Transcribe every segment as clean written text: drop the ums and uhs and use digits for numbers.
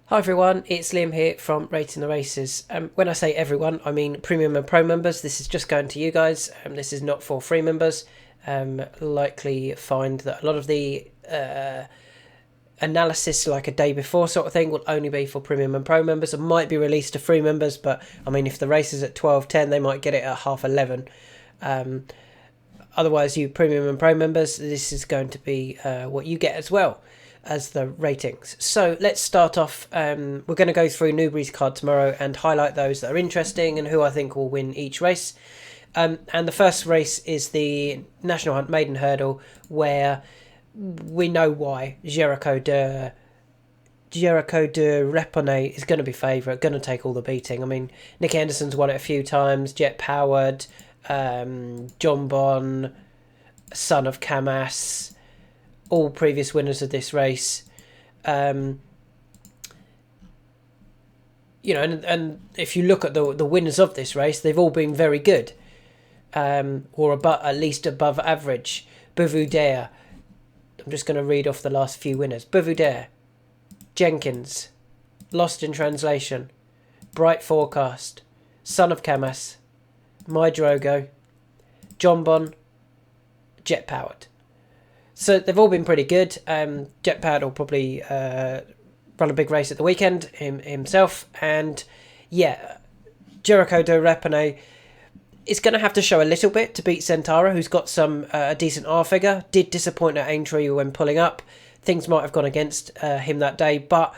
Hi everyone, it's Liam here from Rating the Races. When I say everyone, I mean Premium and Pro members. This is just going to you guys. This is not for free members. Likely find that a lot of the analysis, like a day before sort of thing, will only be for Premium and Pro members. It might be released to free members, but I mean, if the race is at 12:10, they might get it at 11:30. Otherwise, you Premium and Pro members, this is going to be what you get as well as the ratings. So let's start off. We're going to go through Newbury's card tomorrow and highlight those that are interesting and who I think will win each race. And the first race is the National Hunt Maiden Hurdle, where we know why Jericho de Reponnet is going to be favourite, going to take all the beating. I mean, Nick Anderson's won it a few times, Jet Powered, John Bon, Son of Camas, all previous winners of this race. And if you look at the winners of this race, they've all been very good, or at least above average. Bouvoudère, I'm just going to read off the last few winners. Bouvoudère, Jenkins, Lost in Translation, Bright Forecast, Son of Camas, My Drogo, John Bon, Jet Powered. So they've all been pretty good. Jet Powered will probably run a big race at the weekend himself. And yeah, Jericho de Reponnet is going to have to show a little bit to beat Centauro, who's got some a decent R figure. Did disappoint at Aintree when pulling up. Things might have gone against him that day. But,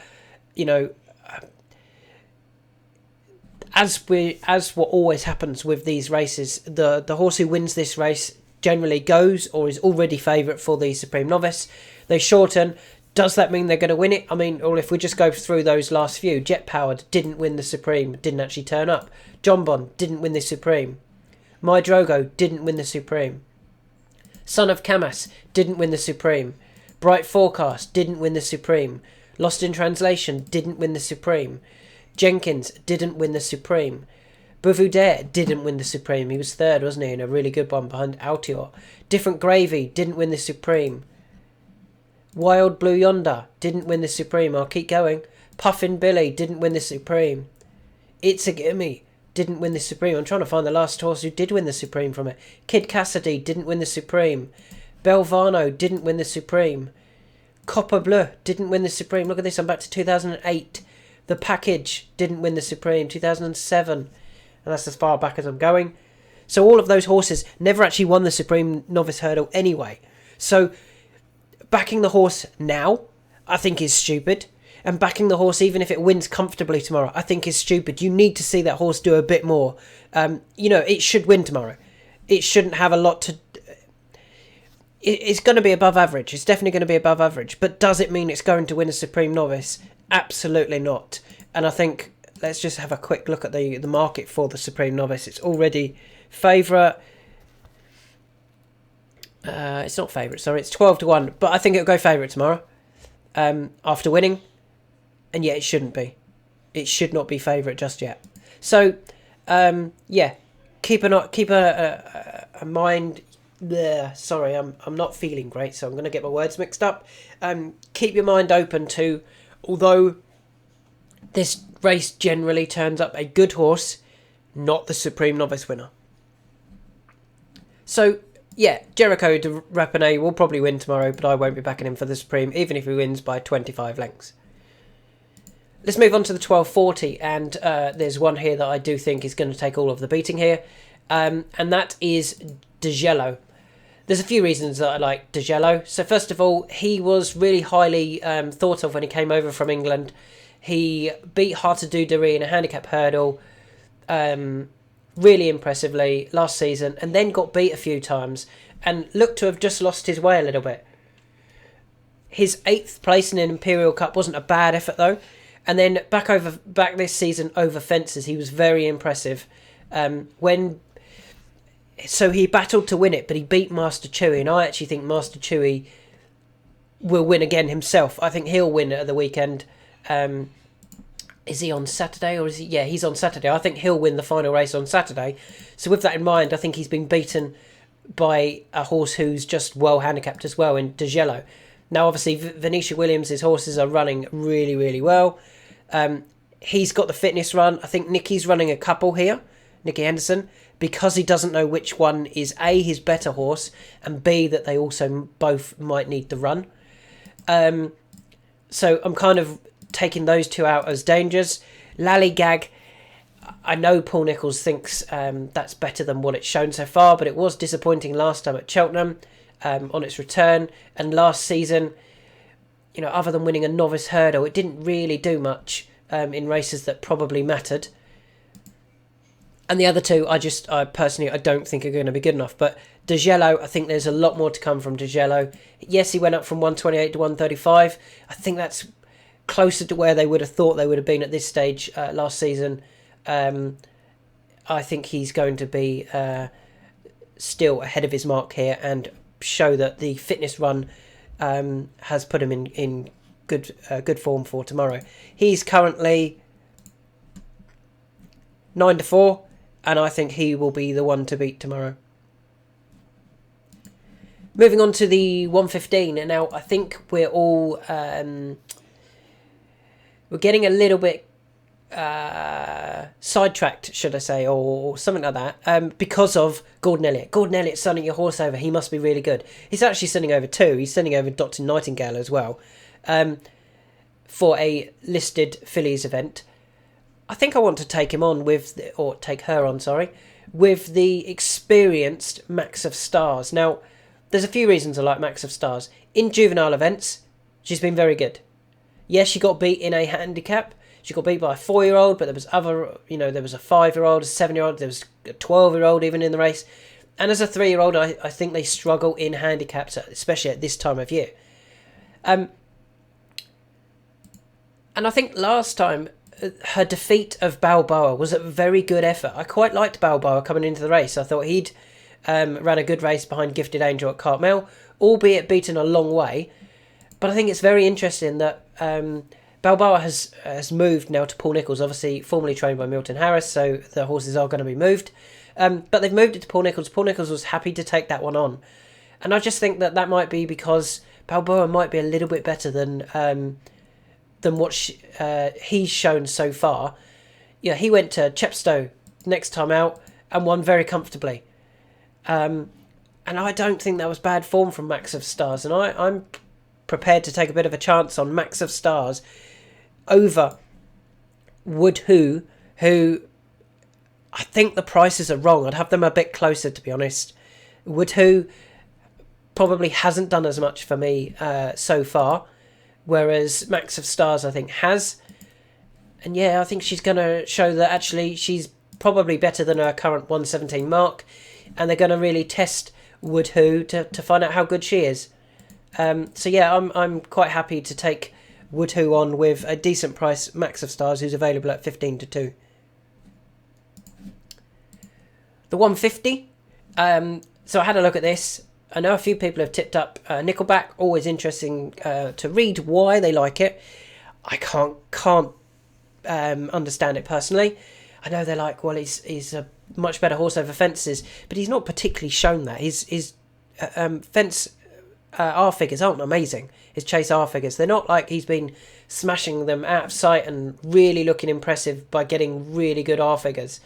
as what always happens with these races, the horse who wins this race generally goes or is already favourite for the Supreme Novice. They shorten. Does that mean they're going to win it? I mean, or if we just go through those last few, Jet Powered didn't win the Supreme, didn't actually turn up. John Bon didn't win the Supreme. My Drogo didn't win the Supreme. Son of Camas didn't win the Supreme. Bright Forecast didn't win the Supreme. Lost in Translation didn't win the Supreme. Jenkins didn't win the Supreme. Bouvoudère didn't win the Supreme. He was third, wasn't he? In a really good one behind Altior. Different Gravy didn't win the Supreme. Wild Blue Yonder didn't win the Supreme. I'll keep going. Puffin Billy didn't win the Supreme. It's a Gimme didn't win the Supreme. I'm trying to find the last horse who did win the Supreme from it. Kid Cassidy didn't win the Supreme. Belvano didn't win the Supreme. Copper Bleu didn't win the Supreme. Look at this, I'm back to 2008. The Package didn't win the Supreme. 2007. And that's as far back as I'm going. So all of those horses never actually won the Supreme Novice Hurdle anyway. So backing the horse now, I think is stupid. And backing the horse, even if it wins comfortably tomorrow, I think is stupid. You need to see that horse do a bit more. It should win tomorrow. It shouldn't have a lot to... It's going to be above average. It's definitely going to be above average. But does it mean it's going to win a Supreme Novice? Absolutely not. And I think... Let's just have a quick look at the market for the Supreme Novice. It's already favourite. It's not favourite, sorry. It's 12-1. But I think it'll go favourite tomorrow. After winning. And yeah, it shouldn't be. It should not be favourite just yet. So, keep a mind. Bleh, sorry, I'm not feeling great, so I'm going to get my words mixed up. Keep your mind open to, although this race generally turns up a good horse, not the Supreme Novice winner. So, yeah, Jericho de Reponnet will probably win tomorrow, but I won't be backing him for the Supreme, even if he wins by 25 lengths. Let's move on to the 1240, and there's one here that I do think is going to take all of the beating here, and that is DeGello. There's a few reasons that I like DeGello. So first of all, he was really highly thought of when he came over from England. He beat Heart of Duderie in a handicap hurdle really impressively last season, and then got beat a few times and looked to have just lost his way a little bit. His 8th place in an Imperial Cup wasn't a bad effort though, and then back this season over fences he was very impressive. So he battled to win it, but he beat Master Chewy, and I actually think Master Chewy will win again himself. I think he'll win at the weekend. Is he on Saturday or is he? Yeah, he's on Saturday. I think he'll win the final race on Saturday. So with that in mind, I think he's been beaten by a horse who's just well handicapped as well in DeGello. Now, obviously, Venetia Williams' horses are running really, really well. He's got the fitness run. I think Nicky's running a couple here, Nicky Henderson, because he doesn't know which one is A, his better horse, and B, that they also both might need the run. So I'm kind of taking those two out as dangers. Lallygag, I know Paul Nicholls thinks that's better than what it's shown so far, but it was disappointing last time at Cheltenham on its return. And last season, you know, other than winning a novice hurdle, it didn't really do much in races that probably mattered. And the other two, I personally don't think are going to be good enough. But Dejello, I think there's a lot more to come from Dejello. Yes, he went up from 128 to 135. I think that's closer to where they would have thought they would have been at this stage last season. I think he's going to be still ahead of his mark here and show that the fitness run has put him in good form for tomorrow. He's currently 9-4. And I think he will be the one to beat tomorrow. Moving on to the 115. And now I think we're all... we're getting a little bit sidetracked, should I say, or something like that, because of Gordon Elliott. Gordon Elliott's sending your horse over. He must be really good. He's actually sending over two. He's sending over Dr. Nightingale as well for a listed fillies event. I think I want to take him on take her on, with the experienced Max of Stars. Now, there's a few reasons I like Max of Stars. In juvenile events, she's been very good. Yes, she got beat in a handicap. She got beat by a 4-year-old, but there was there was a 5-year-old, a 7-year-old, there was a 12-year-old even in the race. And as a 3-year-old, I think they struggle in handicaps, especially at this time of year. And I think last time, her defeat of Balboa was a very good effort. I quite liked Balboa coming into the race. I thought he'd ran a good race behind Gifted Angel at Cartmel, albeit beaten a long way. But I think it's very interesting that Balboa has moved now to Paul Nicholls, obviously formerly trained by Milton Harris, so the horses are going to be moved. But they've moved it to Paul Nicholls. Paul Nicholls was happy to take that one on. And I just think that might be because Balboa might be a little bit better than what he's shown so far. Yeah, he went to Chepstow next time out and won very comfortably. And I don't think that was bad form from Max of Stars. And I'm prepared to take a bit of a chance on Max of Stars over Woodhoo, who I think the prices are wrong. I'd have them a bit closer, to be honest. Woodhoo probably hasn't done as much for me so far, whereas Max of Stars, I think, has. And yeah, I think she's going to show that actually she's probably better than her current 117 mark. And they're going to really test Woodhoo to find out how good she is. So yeah, I'm quite happy to take Woodhoo on with a decent price Max of Stars, who's available at 15-2. The 150. So I had a look at this. I know a few people have tipped up Nickelback. Always interesting to read why they like it. I can't understand it personally. I know they're like, well, he's a much better horse over fences, but he's not particularly shown that. His fence R figures aren't amazing. His chase R figures, they're not like he's been smashing them out of sight and really looking impressive by getting really good R figures.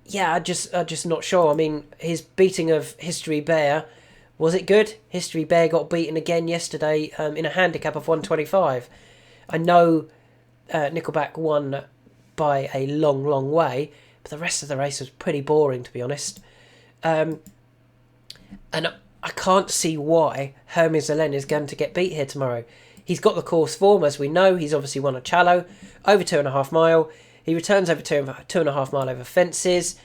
Yeah, I'm just not sure. I mean, his beating of History Bear, was it good? History Bear got beaten again yesterday in a handicap of 125. I know Nickelback won by a long way, but the rest of the race was pretty boring, to be honest. And I can't see why Hermes Allen is going to get beat here tomorrow. He's got the course form, as we know. He's obviously won a Challow, over 2.5 mile. He returns over 2.5 mile over fences.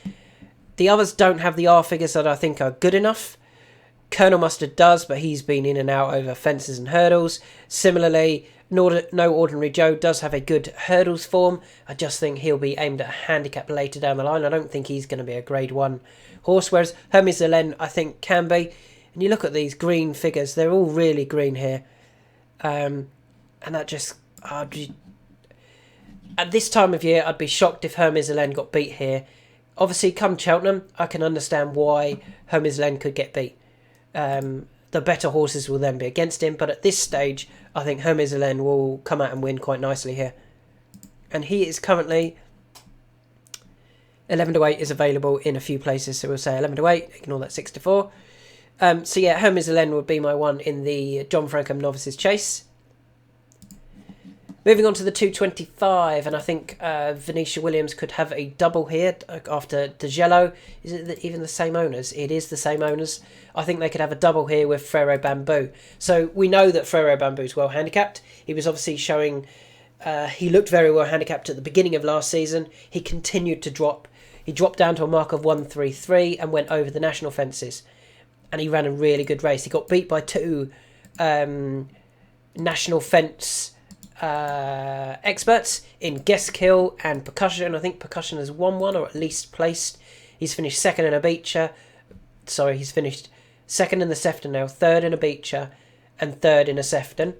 The others don't have the R figures that I think are good enough. Colonel Mustard does, but he's been in and out over fences and hurdles. Similarly, No Ordinary Joe does have a good hurdles form. I just think he'll be aimed at a handicap later down the line. I don't think he's going to be a grade 1 horse, whereas Hermes Allen, I think, can be. And you look at these green figures, they're all really green here. And that just... At this time of year, I'd be shocked if Hermes Allen got beat here. Obviously, come Cheltenham, I can understand why Hermes Allen could get beat. the better horses will then be against him. But at this stage, I think Hermes Hélène will come out and win quite nicely here. And he is currently 11 to 8 is available in a few places, so we'll say 11 to 8. Ignore that 6 to 4. So yeah, Hermes Hélène would be my one in the John Francome Novices Chase. Moving on to the 225, and I think Venetia Williams could have a double here after De Gello. Is it even the same owners? It is the same owners. I think they could have a double here with Frero Bamboo. So we know that Frero Bamboo is well handicapped. He was obviously showing... he looked very well handicapped at the beginning of last season. He continued to drop. He dropped down to a mark of 133 and went over the national fences. And he ran a really good race. He got beat by two national fence experts in Guestkill and Percussion. I think Percussion has won one, or at least placed. He's finished second in a Beecher. Sorry, he's finished second in the Sefton now, third in a Beecher, and third in a Sefton.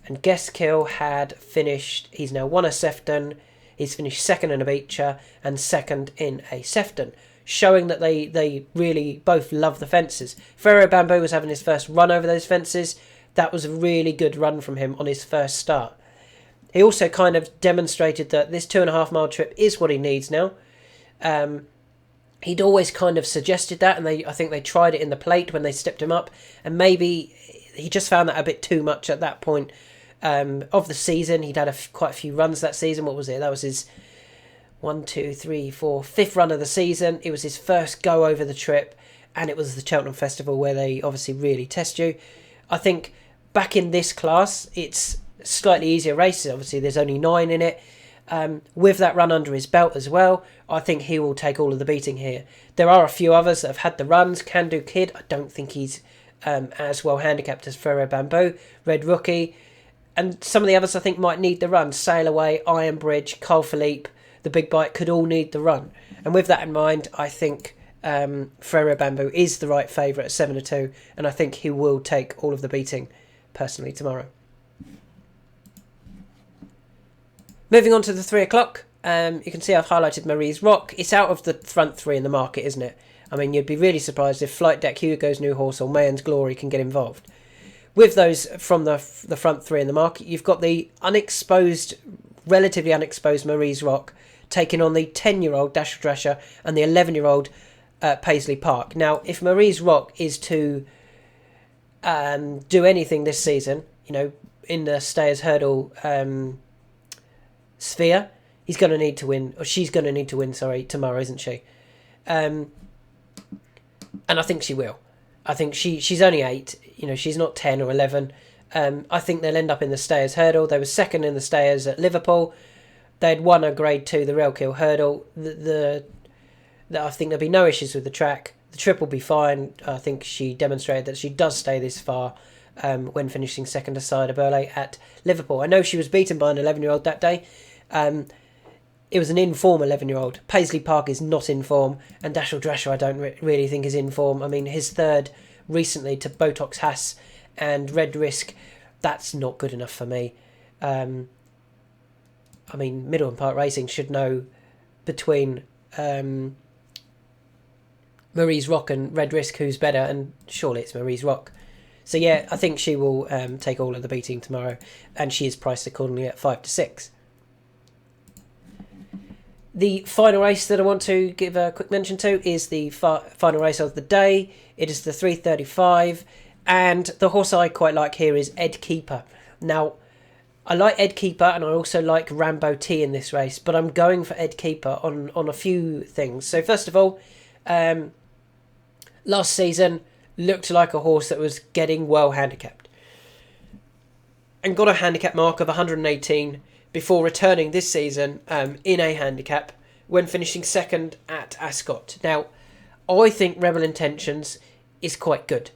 And Guestkill had finished, he's now won a Sefton, he's finished second in a Beecher and second in a Sefton, showing that they really both love the fences. Frero Bamboo was having his first run over those fences. That was a really good run from him on his first start. He also kind of demonstrated that this 2.5 mile trip is what he needs now. He'd always kind of suggested that, and I think they tried it in the plate when they stepped him up, and maybe he just found that a bit too much at that point of the season. He'd had quite a few runs that season. What was it? That was his 5th run of the season. It was his first go over the trip, and it was the Cheltenham Festival where they obviously really test you. I think back in this class, it's slightly easier races. Obviously, there's only 9 in it. With that run under his belt as well, I think he will take all of the beating here. There are a few others that have had the runs. Can Do Kid, I don't think he's as well handicapped as Frero Bamboo. Red Rookie, and some of the others I think might need the run. Sail Away, Iron Bridge, Carl Philippe, the Big Bite could all need the run. And with that in mind, I think Frero Bamboo is the right favourite at 7 to 2, and I think he will take all of the beating personally tomorrow. Moving on to the 3 o'clock, you can see I've highlighted Marie's Rock. It's out of the front 3 in the market, isn't it? I mean, you'd be really surprised if Flight Deck, Hugo's New Horse or Mayenn's Glory can get involved. With those from the front 3 in the market, you've got the relatively unexposed Marie's Rock taking on the 10-year-old Dasher Drescher and the 11-year-old Paisley Park. Now, if Marie's Rock is to do anything this season, you know, in the Stayers Hurdle sphere, he's going to need to win, or she's going to need to win, tomorrow, isn't she? And I think she will. I think she's only 8, you know, she's not 10 or 11. I think they'll end up in the Stayers Hurdle. They were second in the Stayers at Liverpool. They'd won a Grade 2, the Railkill Hurdle. I think there'll be no issues with the track. The trip will be fine. I think she demonstrated that she does stay this far when finishing second aside Burley at Liverpool. I know she was beaten by an 11-year-old that day. It was an in-form 11-year-old. Paisley Park is not in form, and Dashel Drescher I don't really think is in form. I mean, his third recently to Botox Haas and Red Risk, that's not good enough for me. I mean, Middle and Park Racing should know between Marie's Rock and Red Risk who's better, and surely it's Marie's Rock. So yeah, I think she will take all of the beating tomorrow, and she is priced accordingly at 5 to 6. The final race that I want to give a quick mention to is the final race of the day. It is the 3:35, and the horse I quite like here is Ed Keeper. Now, I like Ed Keeper, and I also like Rambo T in this race, but I'm going for Ed Keeper on a few things. So first of all, last season looked like a horse that was getting well handicapped, and got a handicap mark of 118 before returning this season in a handicap when finishing second at Ascot. Now, I think Rebel Intentions is quite good.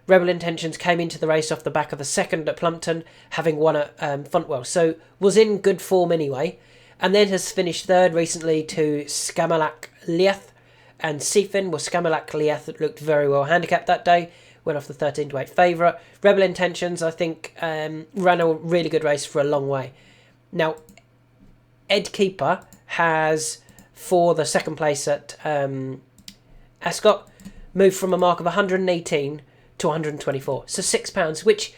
Rebel Intentions came into the race off the back of a second at Plumpton, having won at Fontwell, so was in good form anyway, and then has finished third recently to Skamalak Liath and Seafin. Well, Skamalak Liath looked very well handicapped that day, went off the 13 to 8 favourite. Rebel Intentions, I think, ran a really good race for a long way. Now, Ed Keeper has, for the second place at Ascot, moved from a mark of 118 to 124. So £6, which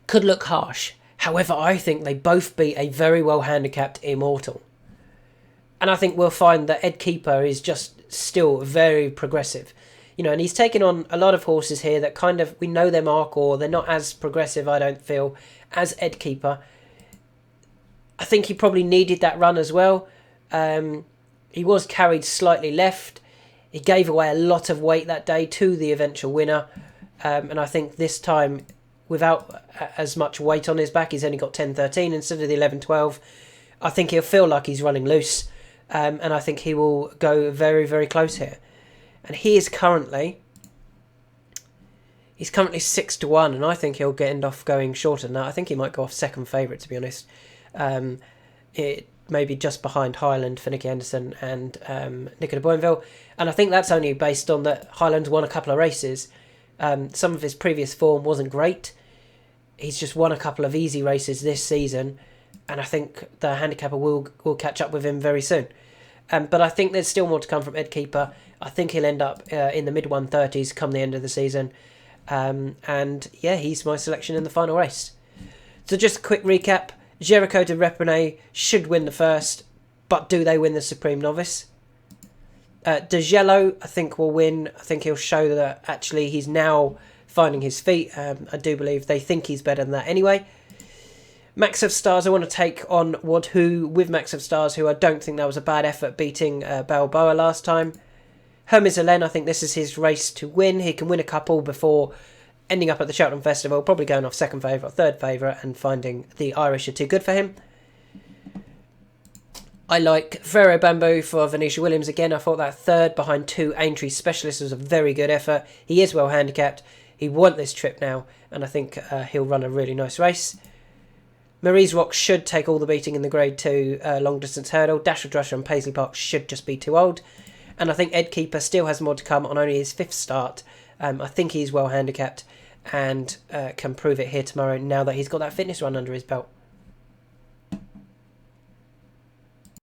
could look harsh. However, I think they both beat a very well handicapped Immortal. And I think we'll find that Ed Keeper is just still very progressive. You know, and he's taken on a lot of horses here that kind of, we know their mark, or they're not as progressive, I don't feel, as Ed Keeper. I think he probably needed that run as well. He was carried slightly left. He gave away a lot of weight that day to the eventual winner. And I think this time, without as much weight on his back, he's only got 10-13 instead of the 11-12. I think he'll feel like he's running loose. And I think he will go very, very close here. And he is currently 6-1, and I think he'll end off going shorter than that. I think he might go off second favourite, to be honest. It maybe just behind Highland for Nicky Henderson and Nicola Boinville. And I think that's only based on that Highland's won a couple of races. Some of his previous form wasn't great. He's just won a couple of easy races this season, and I think the handicapper will catch up with him very soon. But I think there's still more to come from Ed Keeper. I think he'll end up in the mid-130s come the end of the season. And yeah, he's my selection in the final race. So just a quick recap. Jericho de Repenay should win the first, but do they win the Supreme Novice? De Jello, I think, will win. I think he'll show that actually he's now finding his feet. I do believe they think he's better than that anyway. Max of Stars, I want to take on Wadhu with Max of Stars, who I don't think that was a bad effort beating Balboa last time. Hermes Allen, I think this is his race to win. He can win a couple before ending up at the Cheltenham Festival, probably going off second favourite or third favourite and finding the Irish are too good for him. I like Ferro Bamboo for Venetia Williams again. I thought that third behind two Aintree Specialists was a very good effort. He is well handicapped. He won this trip now, and I think he'll run a really nice race. Marie's Rock should take all the beating in the Grade 2 long distance hurdle. Dasher Drusher and Paisley Park should just be too old. And I think Ed Keeper still has more to come on only his fifth start. I think he's well handicapped and can prove it here tomorrow now that he's got that fitness run under his belt.